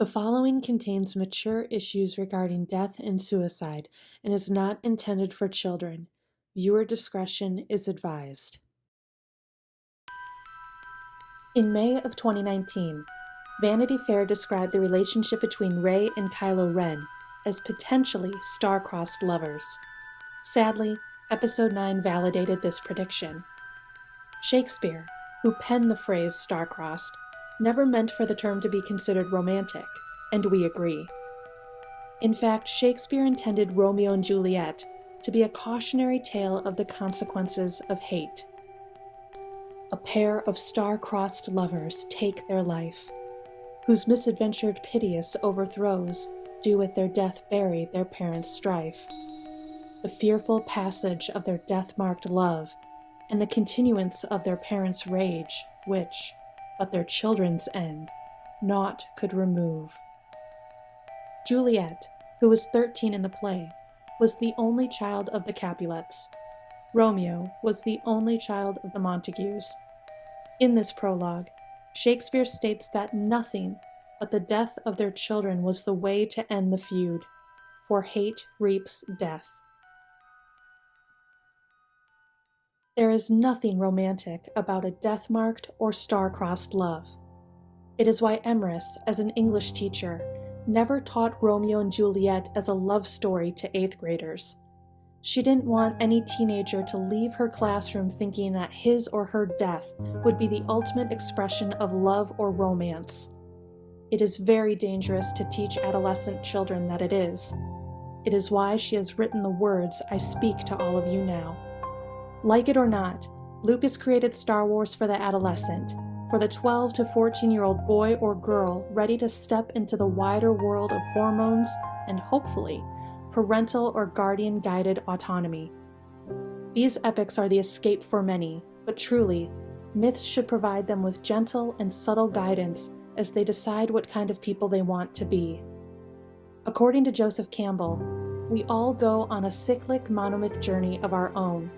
The following contains mature issues regarding death and suicide and is not intended for children. Viewer discretion is advised. In May of 2019, Vanity Fair described the relationship between Rey and Kylo Ren as potentially star-crossed lovers. Sadly, Episode 9 validated this prediction. Shakespeare, who penned the phrase star-crossed, never meant for the term to be considered romantic, and we agree. In fact, Shakespeare intended Romeo and Juliet to be a cautionary tale of the consequences of hate. A pair of star-crossed lovers take their life, whose misadventured piteous overthrows do with their death bury their parents' strife. The fearful passage of their death-marked love, and the continuance of their parents' rage, which, but their children's end, naught could remove. Juliet, who was 13 in the play, was the only child of the Capulets. Romeo was the only child of the Montagues. In this prologue, Shakespeare states that nothing but the death of their children was the way to end the feud, for hate reaps death. There is nothing romantic about a death-marked or star-crossed love. It is why Emrys, as an English teacher, never taught Romeo and Juliet as a love story to 8th graders. She didn't want any teenager to leave her classroom thinking that his or her death would be the ultimate expression of love or romance. It is very dangerous to teach adolescent children that it is. It is why she has written the words I speak to all of you now. Like it or not, Lucas created Star Wars for the adolescent, for the 12 to 14-year-old boy or girl ready to step into the wider world of hormones and, hopefully, parental or guardian-guided autonomy. These epics are the escape for many, but truly, myths should provide them with gentle and subtle guidance as they decide what kind of people they want to be. According to Joseph Campbell, we all go on a cyclic monomyth journey of our own.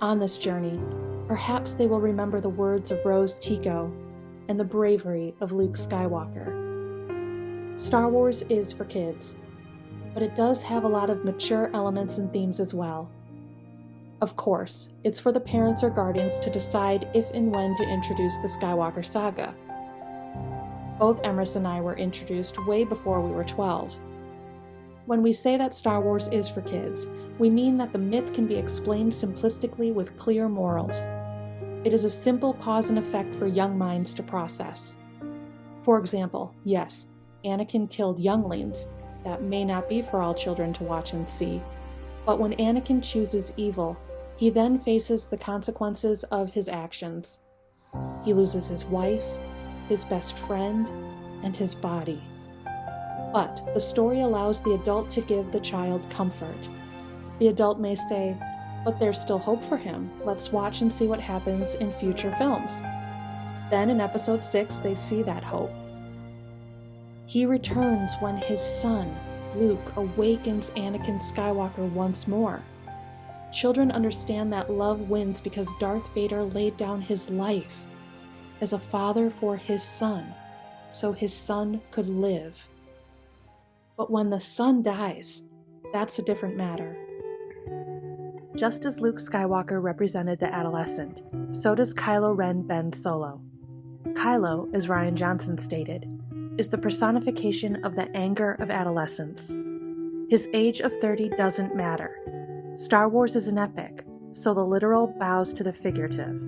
On this journey, perhaps they will remember the words of Rose Tico and the bravery of Luke Skywalker. Star Wars is for kids, but it does have a lot of mature elements and themes as well. Of course, it's for the parents or guardians to decide if and when to introduce the Skywalker saga. Both Emrys and I were introduced way before we were 12. When we say that Star Wars is for kids, we mean that the myth can be explained simplistically with clear morals. It is a simple cause and effect for young minds to process. For example, yes, Anakin killed younglings. That may not be for all children to watch and see. But when Anakin chooses evil, he then faces the consequences of his actions. He loses his wife, his best friend, and his body. But the story allows the adult to give the child comfort. The adult may say, but there's still hope for him. Let's watch and see what happens in future films. Then in episode 6, they see that hope. He returns when his son, Luke, awakens Anakin Skywalker once more. Children understand that love wins because Darth Vader laid down his life as a father for his son, so his son could live. But when the son dies, that's a different matter. Just as Luke Skywalker represented the adolescent, so does Kylo Ren bend solo. Kylo, as Rian Johnson stated, is the personification of the anger of adolescence. His age of 30 doesn't matter. Star Wars is an epic, so the literal bows to the figurative.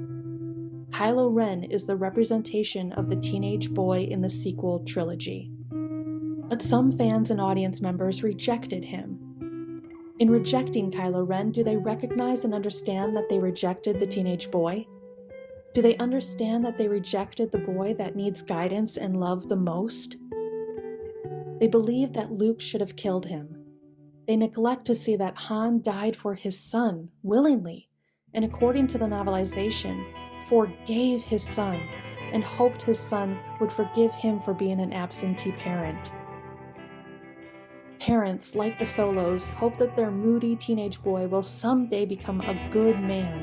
Kylo Ren is the representation of the teenage boy in the sequel trilogy. But some fans and audience members rejected him. In rejecting Kylo Ren, do they recognize and understand that they rejected the teenage boy? Do they understand that they rejected the boy that needs guidance and love the most? They believe that Luke should have killed him. They neglect to see that Han died for his son, willingly, and according to the novelization, forgave his son, and hoped his son would forgive him for being an absentee parent. Parents, like the Solos, hope that their moody teenage boy will someday become a good man.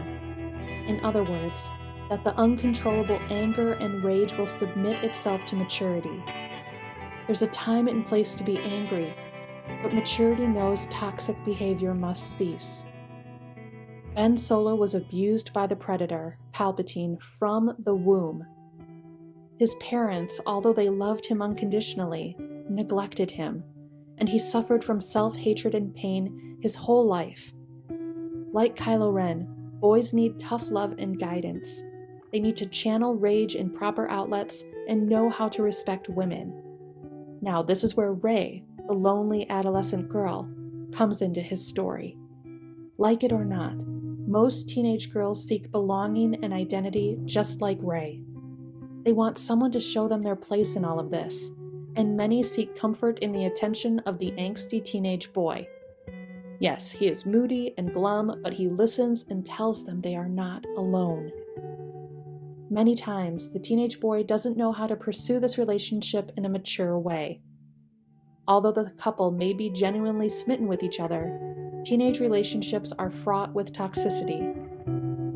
In other words, that the uncontrollable anger and rage will submit itself to maturity. There's a time and place to be angry, but maturity knows toxic behavior must cease. Ben Solo was abused by the Predator, Palpatine, from the womb. His parents, although they loved him unconditionally, neglected him, and he suffered from self-hatred and pain his whole life. Like Kylo Ren, boys need tough love and guidance. They need to channel rage in proper outlets and know how to respect women. Now, this is where Rey, the lonely adolescent girl, comes into his story. Like it or not, most teenage girls seek belonging and identity just like Rey. They want someone to show them their place in all of this, and many seek comfort in the attention of the angsty teenage boy. Yes, he is moody and glum, but he listens and tells them they are not alone. Many times, the teenage boy doesn't know how to pursue this relationship in a mature way. Although the couple may be genuinely smitten with each other, teenage relationships are fraught with toxicity.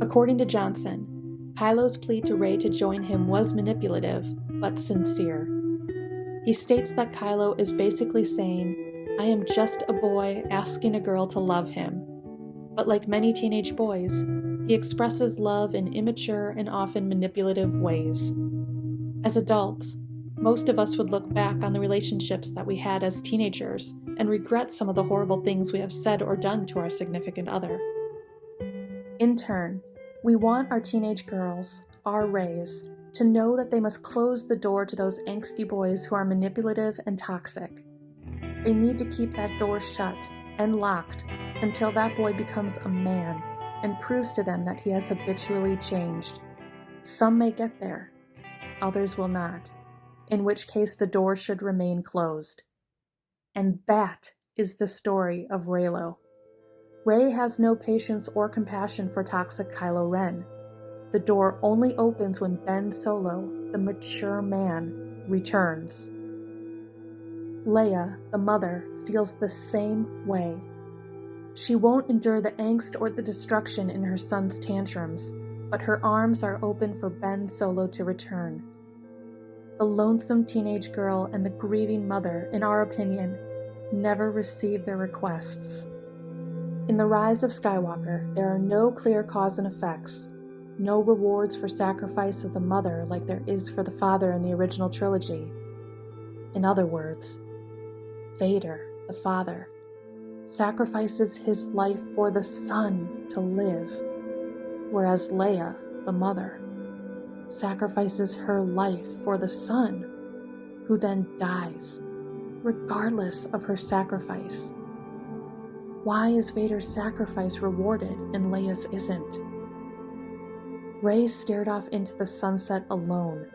According to Johnson, Kylo's plea to Rey to join him was manipulative, but sincere. He states that Kylo is basically saying, "I am just a boy asking a girl to love him." But like many teenage boys, he expresses love in immature and often manipulative ways. As adults, most of us would look back on the relationships that we had as teenagers and regret some of the horrible things we have said or done to our significant other. In turn, we want our teenage girls, our Reys, to know that they must close the door to those angsty boys who are manipulative and toxic. They need to keep that door shut and locked until that boy becomes a man and proves to them that he has habitually changed. Some may get there, others will not, in which case the door should remain closed. And that is the story of Reylo. Rey has no patience or compassion for toxic Kylo Ren. The door only opens when Ben Solo, the mature man, returns. Leia, the mother, feels the same way. She won't endure the angst or the destruction in her son's tantrums, but her arms are open for Ben Solo to return. The lonesome teenage girl and the grieving mother, in our opinion, never receive their requests. In The Rise of Skywalker, there are no clear cause and effects, no rewards for sacrifice of the mother like there is for the father in the original trilogy. In other words, Vader, the father, sacrifices his life for the son to live, whereas Leia, the mother, sacrifices her life for the son, who then dies, regardless of her sacrifice. Why is Vader's sacrifice rewarded and Leia's isn't? Rey stared off into the sunset alone.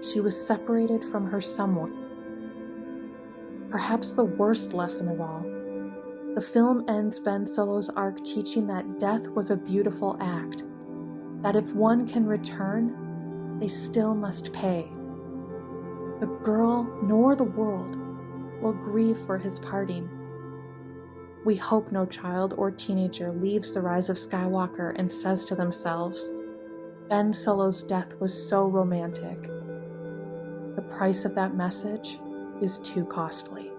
She was separated from her someone. Perhaps the worst lesson of all, the film ends Ben Solo's arc teaching that death was a beautiful act, that if one can return, they still must pay. The girl nor the world will grieve for his parting. We hope no child or teenager leaves The Rise of Skywalker and says to themselves, Ben Solo's death was so romantic. The price of that message is too costly.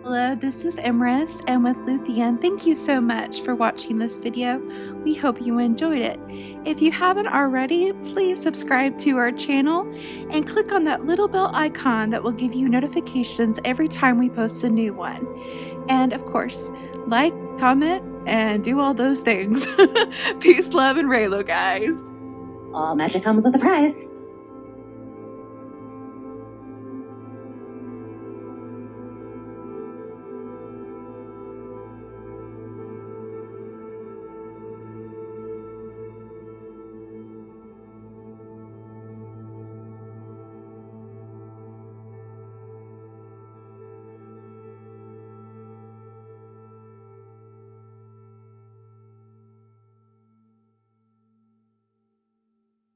Hello, this is Emrys, and with Luthien, thank you so much for watching this video. We hope you enjoyed it. If you haven't already, please subscribe to our channel and click on that little bell icon that will give you notifications every time we post a new one. And of course, like, comment, and do all those things. Peace, love, and Reylo, guys. All magic comes with a price.